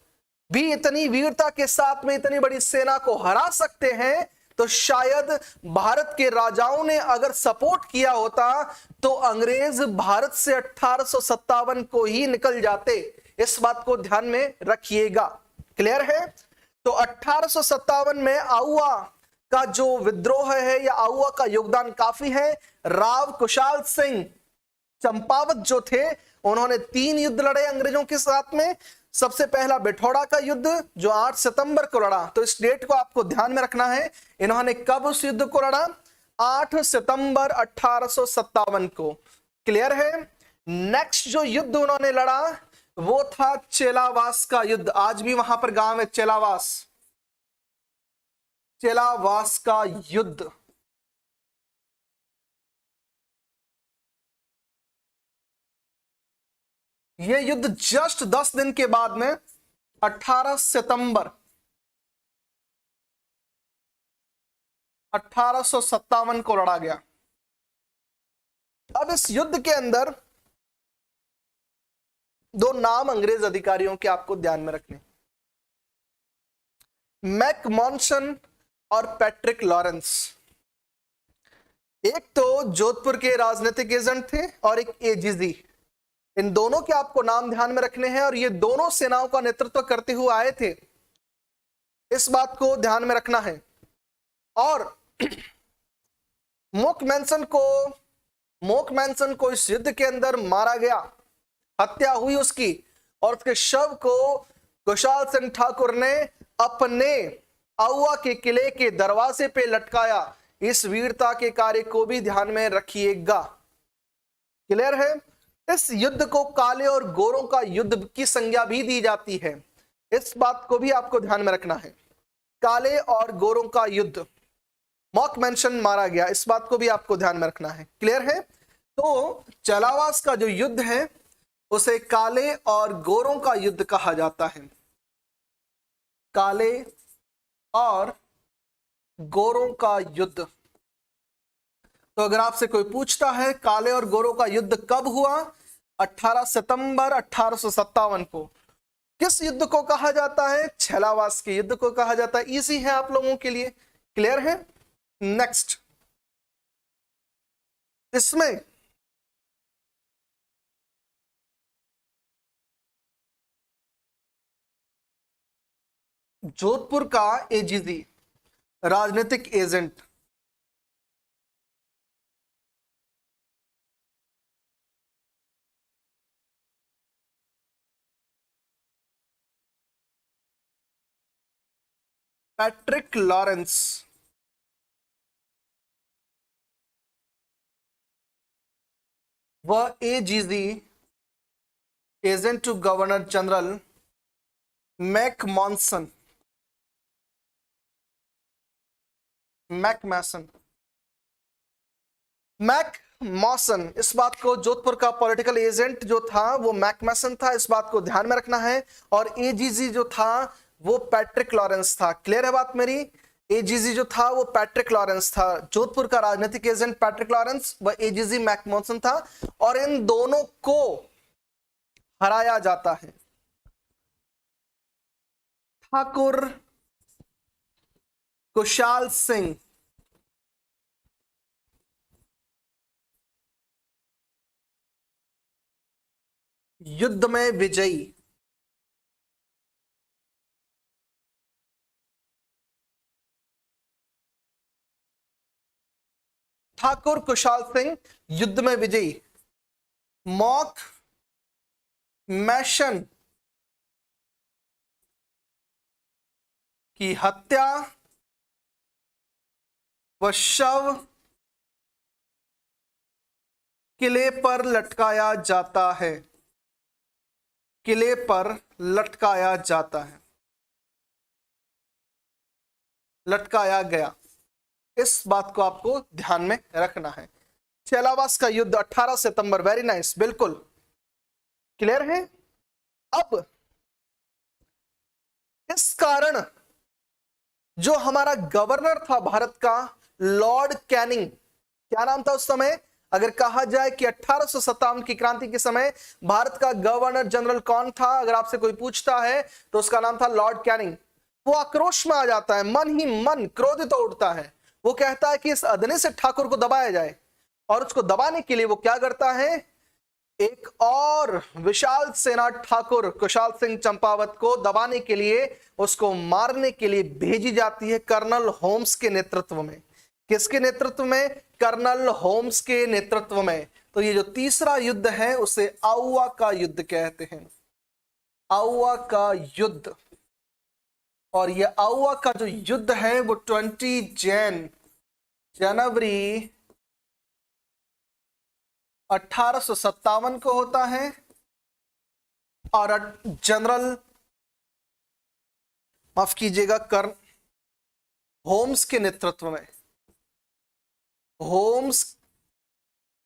भी इतनी वीरता के साथ में इतनी बड़ी सेना को हरा सकते हैं, तो शायद भारत के राजाओं ने अगर सपोर्ट किया होता तो अंग्रेज भारत से 1857 को ही निकल जाते। इस बात को ध्यान में रखिएगा, क्लियर है। तो 1857 में आउवा का जो विद्रोह है या आउवा का योगदान काफी है। राव कुशाल सिंह चंपावत जो थे, उन्होंने 3 युद्ध लड़े अंग्रेजों के साथ में। सबसे पहला बिठौड़ा का युद्ध जो 8 सितंबर को लड़ा, तो इस डेट को आपको ध्यान में रखना है। इन्होंने कब उस युद्ध को लड़ा? 8 सितंबर 1857 को, क्लियर है। नेक्स्ट जो युद्ध उन्होंने लड़ा वो था चेलावास का युद्ध। आज भी वहां पर गांव है चेलावास, चेलावास का युद्ध। यह युद्ध जस्ट 10 दिन के बाद में 18 सितंबर 1857 को लड़ा गया। अब इस युद्ध के अंदर 2 नाम अंग्रेज अधिकारियों के आपको ध्यान में रखने, मैकमॉन्सन और पैट्रिक लॉरेंस। एक तो जोधपुर के राजनीतिक एजेंट थे और एक एजीजी। इन दोनों के आपको नाम ध्यान में रखने हैं और ये दोनों सेनाओं का नेतृत्व करते हुए आए थे, इस बात को ध्यान में रखना है। और मोकमैनसन को इस युद्ध के अंदर मारा गया, हत्या हुई उसकी, और उसके शव को कुशाल सिंह ठाकुर ने अपने आउवा के किले के दरवाजे पे लटकाया। इस वीरता के कार्य को भी ध्यान में रखिएगा, क्लियर है। इस युद्ध को काले और गोरों का युद्ध की संज्ञा भी दी जाती है, इस बात को भी आपको ध्यान में रखना है। काले और गोरों का युद्ध, मॉकमैनसन मारा गया, इस बात को भी आपको ध्यान में रखना है, क्लियर है। तो चेलावास का जो युद्ध है उसे काले और गोरों का युद्ध कहा जाता है, काले और गोरों का युद्ध। तो अगर आपसे कोई पूछता है काले और गोरों का युद्ध कब हुआ, 18 सितंबर 1857 को। किस युद्ध को कहा जाता है? छलावास के युद्ध को कहा जाता है। इजी है आप लोगों के लिए, क्लियर है। नेक्स्ट, इसमें जोधपुर का एजीजी राजनीतिक एजेंट पैट्रिक लॉरेंस, वह AGG agent to governor general McMahon, McMahon, McMahon, इस बात को, जोधपुर का पॉलिटिकल एजेंट जो था वो मैकमैसन था, इस बात को ध्यान में रखना है। और एजीजी जो था वो पैट्रिक लॉरेंस था। क्लियर है बात मेरी? एजीजी जो था वो पैट्रिक लॉरेंस था। जोधपुर का राजनीतिक एजेंट पैट्रिक लॉरेंस, वह एजीजी मैकमॉसन था। और इन दोनों को हराया जाता है। ठाकुर कुशाल सिंह युद्ध में विजयी। ठाकुर कुशाल सिंह युद्ध में विजयी। मॉक मैशन की हत्या व शव किले पर लटकाया जाता है। किले पर लटकाया जाता है, लटकाया गया। इस बात को आपको ध्यान में रखना है। छलावास का युद्ध 18 सितंबर, वेरी नाइस, बिल्कुल क्लियर है। अब इस कारण जो हमारा गवर्नर था भारत का, लॉर्ड कैनिंग, क्या नाम था उस समय? अगर कहा जाए कि 1857 की क्रांति के समय भारत का गवर्नर जनरल कौन था, अगर आपसे कोई पूछता है तो उसका नाम था लॉर्ड कैनिंग। वो आक्रोश में आ जाता है, मन ही मन क्रोधित हो उठता है। वो कहता है कि इस अदने से ठाकुर को दबाया जाए, और उसको दबाने के लिए वो क्या करता है? एक और विशाल सेना ठाकुर कुशाल सिंह चंपावत को दबाने के लिए, उसको मारने के लिए भेजी जाती है कर्नल होम्स के नेतृत्व में। किसके नेतृत्व में? कर्नल होम्स के नेतृत्व में। तो ये जो तीसरा युद्ध है उसे आउवा का युद्ध कहते हैं, आउवा का युद्ध। और ये आउवा का जो युद्ध है वो 20 जनवरी 1857 को होता है। और जनरल, माफ कीजिएगा, कर्नल होम्स के नेतृत्व में, होम्स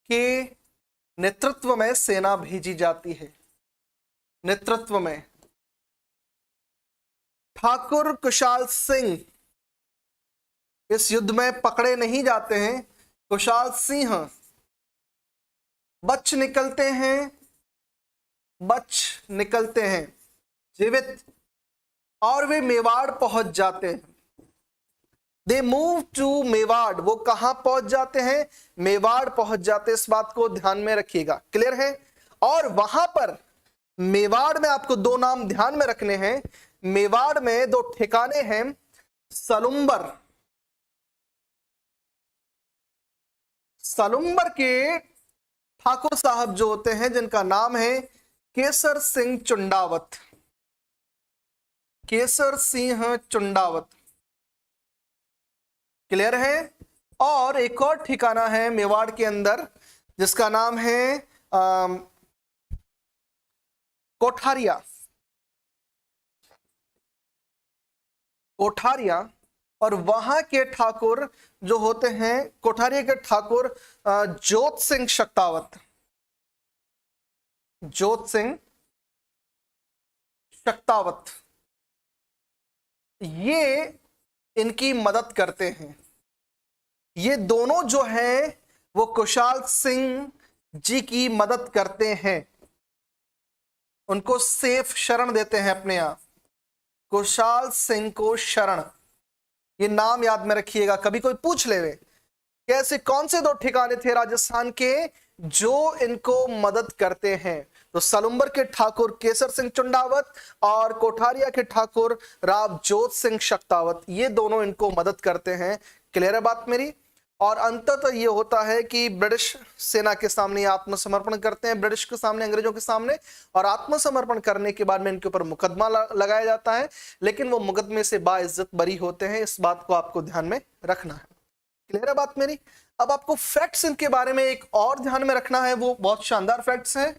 के नेतृत्व में सेना भेजी जाती है। नेतृत्व में ठाकुर कुशाल सिंह इस युद्ध में पकड़े नहीं जाते हैं। कुशाल सिंह बच निकलते हैं जीवित, और वे मेवाड़ पहुंच जाते हैं। दे मूव टू मेवाड़, वो कहां पहुंच जाते हैं? मेवाड़ पहुंच जाते हैं। इस बात को ध्यान में रखिएगा, क्लियर है। और वहां पर मेवाड़ में आपको दो नाम ध्यान में रखने हैं। मेवाड़ में दो ठिकाने हैं, सलुम्बर, सलुम्बर के ठाकुर साहब जो होते हैं जिनका नाम है केसर सिंह चुंडावत, केसर सिंह चुंडावत, क्लियर है। और एक और ठिकाना है मेवाड़ के अंदर जिसका नाम है कोठारिया, कोठारिया। और वहां के ठाकुर जो होते हैं, कोठारिया के ठाकुर जोत सिंह शक्तावत, जोत सिंह शक्तावत, ये इनकी मदद करते हैं। ये दोनों जो हैं वो कुशाल सिंह जी की मदद करते हैं। उनको सेफ शरण देते हैं अपने यहाँ, कुशाल सिंह को शरण। ये नाम याद में रखिएगा, कभी कोई पूछ ले कैसे कौन से 2 ठिकाने थे राजस्थान के जो इनको मदद करते हैं, तो सलुंबर के ठाकुर केसर सिंह चुंडावत और कोठारिया के ठाकुर रावजोत सिंह शक्तावत, ये दोनों इनको मदद करते हैं। क्लियर है बात मेरी। और अंततः ये होता है कि ब्रिटिश सेना के सामने आत्मसमर्पण करते हैं, ब्रिटिश के सामने, अंग्रेजों के सामने, और आत्मसमर्पण करने के बाद में इनके ऊपर मुकदमा लगाया जाता है, लेकिन वो मुकदमे से बाइज्जत बरी होते हैं। इस बात को आपको ध्यान में रखना है। क्लियर है बात मेरी। अब आपको फैक्ट्स इनके बारे में एक और ध्यान में रखना है, वो बहुत शानदार फैक्ट्स हैं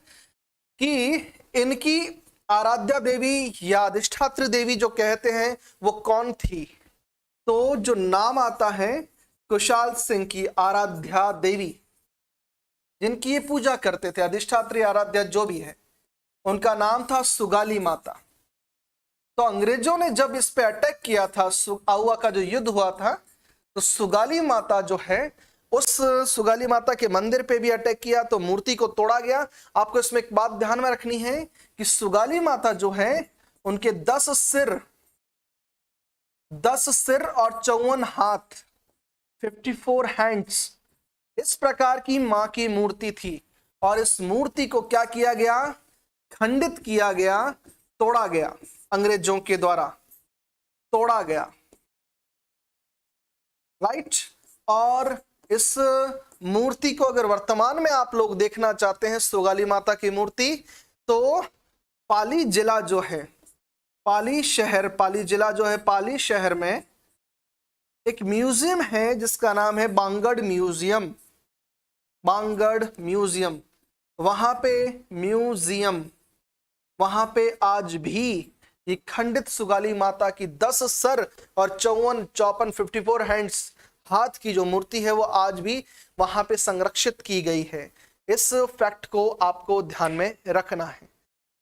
कि इनकी आराध्या देवी या अधिष्ठात्री देवी जो कहते हैं वो कौन थी। तो जो नाम आता है कुशाल सिंह की आराध्या देवी, जिनकी ये पूजा करते थे, अधिष्ठात्री आराध्या जो भी है, उनका नाम था सुगाली माता। तो अंग्रेजों ने जब इस पे अटैक किया था, आउआ का जो युद्ध हुआ था, तो सुगाली माता जो है, उस सुगाली माता के मंदिर पे भी अटैक किया, तो मूर्ति को तोड़ा गया। आपको इसमें एक बात ध्यान में रखनी है कि सुगाली माता जो है, उनके 10 सिर और 54 हाथ, 54 हैंड्स, इस प्रकार की मां की मूर्ति थी। और इस मूर्ति को क्या किया गया? खंडित किया गया, तोड़ा गया, अंग्रेजों के द्वारा तोड़ा गया, राइट। और इस मूर्ति को अगर वर्तमान में आप लोग देखना चाहते हैं, सुगाली माता की मूर्ति, तो पाली जिला जो है, पाली जिला जो है, पाली शहर में एक म्यूजियम है जिसका नाम है बांगड़ म्यूजियम। बांगड़ म्यूजियम, वहां पे आज भी ये खंडित सुगाली माता की 10 सर और 54 हैंड्स, हाथ की जो मूर्ति है, वो आज भी वहां पे संरक्षित की गई है। इस फैक्ट को आपको ध्यान में रखना है।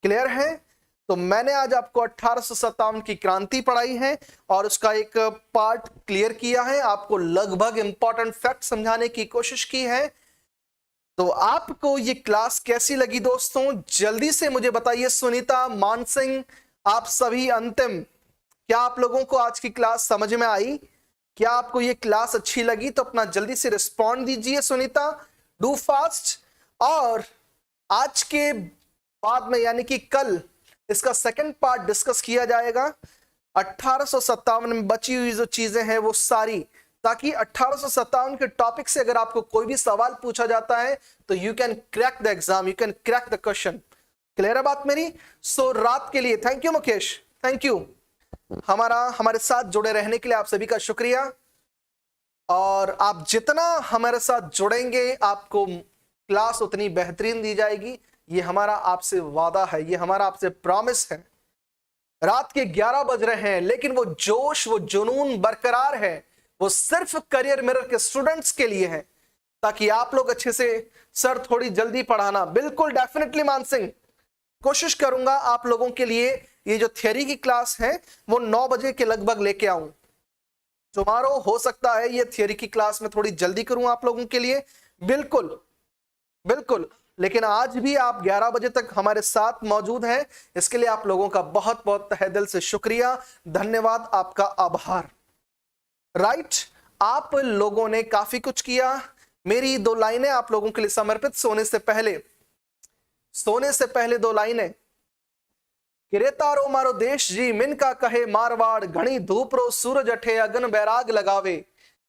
क्लियर है। तो मैंने आज आपको 1857 की क्रांति पढ़ाई है और उसका एक पार्ट क्लियर किया है, आपको लगभग इंपॉर्टेंट फैक्ट समझाने की कोशिश की है। तो आपको ये क्लास कैसी लगी दोस्तों, जल्दी से मुझे बताइए। सुनीता, मानसिंह, आप सभी अंतिम, क्या आप लोगों को आज की क्लास समझ में आई? क्या आपको ये क्लास अच्छी लगी? तो अपना जल्दी से रिस्पॉन्ड दीजिए सुनीता, डू फास्ट। और आज के बाद में, यानी कि कल, इसका सेकंड पार्ट डिस्कस किया जाएगा। 1857 में बची हुई जो चीजें हैं वो सारी, ताकि 1857 के टॉपिक से अगर आपको कोई भी सवाल पूछा जाता है तो you can crack the exam, you can crack the question. Clear है बात मेरी। सो रात के लिए thank you Mukesh, thank you हमारे साथ जुड़े रहने के लिए आप सभी का शुक्रिया। और आप जितना हमारे साथ जुड़ेंगे, आपको क्लास उतनी बेहतरीन दी जाएगी, ये हमारा आपसे वादा है, ये हमारा आपसे प्रॉमिस है। रात के 11 बज रहे हैं, लेकिन वो जोश, वो जुनून बरकरार है, वो सिर्फ करियर मिरर के स्टूडेंट्स के लिए है, ताकि आप लोग अच्छे से, सर थोड़ी जल्दी पढ़ाना। बिल्कुल, डेफिनेटली मानसिंह, कोशिश करूंगा आप लोगों के लिए ये जो थियरी की क्लास है वो 9 बजे के लगभग लेके आऊं। टुमारो हो सकता है ये थियरी की क्लास में थोड़ी जल्दी करूं आप लोगों के लिए, बिल्कुल बिल्कुल। लेकिन आज भी आप 11 बजे तक हमारे साथ मौजूद हैं, इसके लिए आप लोगों का बहुत बहुत तहे दिल से शुक्रिया, धन्यवाद, आपका आभार। राइट, आप लोगों ने काफी कुछ किया। मेरी 2 लाइनें आप लोगों के लिए समर्पित, सोने से पहले 2 लाइनें। किरेतारो मारो देश जी, मिनका कहे मारवाड़, घणी धूप रो सूरज अठे, अगन बैराग लगावे,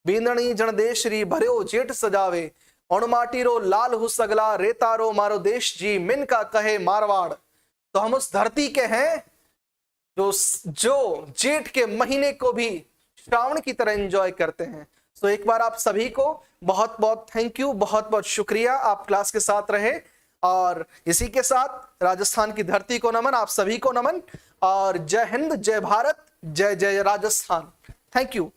बींदणी जन देश री भर्यो जेठ सजावे, माटीरो लाल हुसगला, रेतारो मारो देश जी, मिनका कहे मारवाड़। तो हम उस धरती के हैं जो जेठ के महीने को भी श्रावण की तरह एंजॉय करते हैं। तो एक बार आप सभी को बहुत बहुत थैंक यू, बहुत बहुत शुक्रिया, आप क्लास के साथ रहे। और इसी के साथ राजस्थान की धरती को नमन, आप सभी को नमन, और जय हिंद, जय भारत, जय जय राजस्थान। Thank you.